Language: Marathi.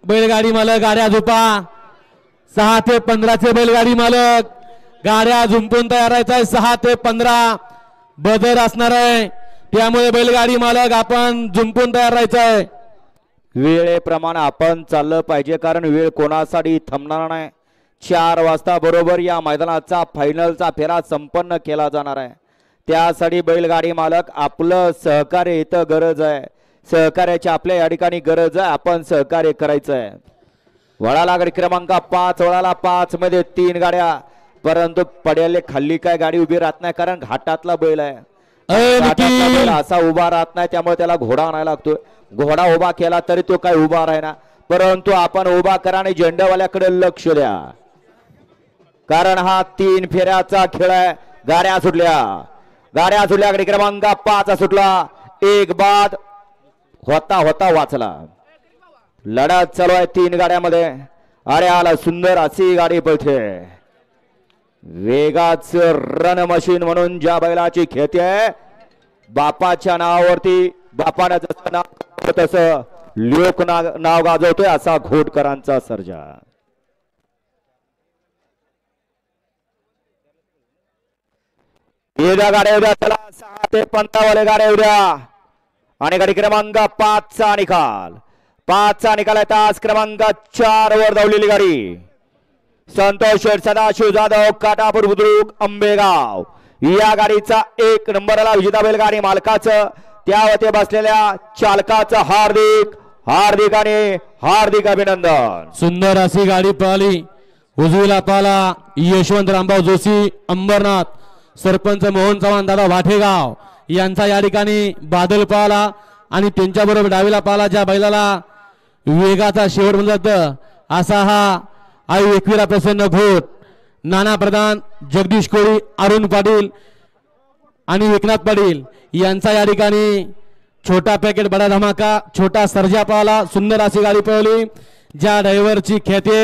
बैलगाडी मालक गाड्या झुपा 6 ते 15 चे बैलगाडी मालक गाड्या झुंपून तयार राहायचं 6 ते 15 बदल असणार आहे त्यामुळे बैलगाडी मालक आपण झुंपून तयार राहायचं वेळेप्रमाणे आपण चाललं पाहिजे कारण वेळ कोणासाठी थांबणार नाही 4 वाजता बरोबर या मैदानाचा फायनलचा फेरा संपन्न केला जाणार आहे त्यासाठी बैलगाडी मालक आपलं सहकार्य इथं गरज आहे सहकार्याची आपल्या या ठिकाणी गरज आहे आपण सहकार्य करायचं आहे वळाला गाडी क्रमांक 5 वळाला 5 मध्ये 3 गाड्या परंतु पड्याले खाली काय गाडी उभी राहत नाही कारण घाटातला बैल आहे घाटातला बैल असा उभा राहत नाही त्यामुळे त्याला घोडा आणायला लागतोय घोडा उभा केला तरी तो काय उभा राहिना परंतु आपण उभा करा आणि झेंडावाल्याकडे लक्ष द्या कारण हा 3 फेऱ्याचा खेळ आहे गाड्या सुटल्या गाडी क्रमांक 5 सुटला एक बाद होता होता वाचला लढत चालू आहे 3 गाड्यामध्ये अरे आला सुंदर अशी गाडी पळते वेगाच रन मशीन म्हणून ज्या बैलाची ख्याती आहे बापाच्या नावावरती बापाने जसं नाव तसं लोक नाव गाजवतोय असा घोटकरांचा सर्जा गाड्या उद्या चला 6 ते 15 वाले गाड्या उद्या आणि गाडी क्रमांक 5 चा निकाल 5 चा निकाल आहे तास क्रमांक 4 वर धावलेली गाडी संतोष शेठ सदाशिव जाधव काटापूर बुद्रुक आंबेगाव या गाडीचा 1 नंबरला विजेता बैलगाडी मालकाचं त्यावरती बसलेल्या चालकाचं हार्दिक आणि हार्दिक अभिनंदन सुंदर अशी गाडी पळाली उजवीला पाला यशवंत रामभाऊ जोशी अंबरनाथ सरपंच मोहन चव्हाण दादा वाठेगाव यांचा या ठिकाणी बादल पाला आणि त्यांच्याबरोबर डावीला पाला ज्या बैलाला वेगाचा शेवट म्हणतात असा हा आई एकविरा प्रसन्न घोट नाना प्रधान जगदीश कोळी अरुण पाटील आणि एकनाथ पाटील यांचा या ठिकाणी छोटा पॅकेट बडा धमाका छोटा सर्जा पाला सुंदर अशी गाडी पळवली ज्या ड्रायव्हरची ख्याती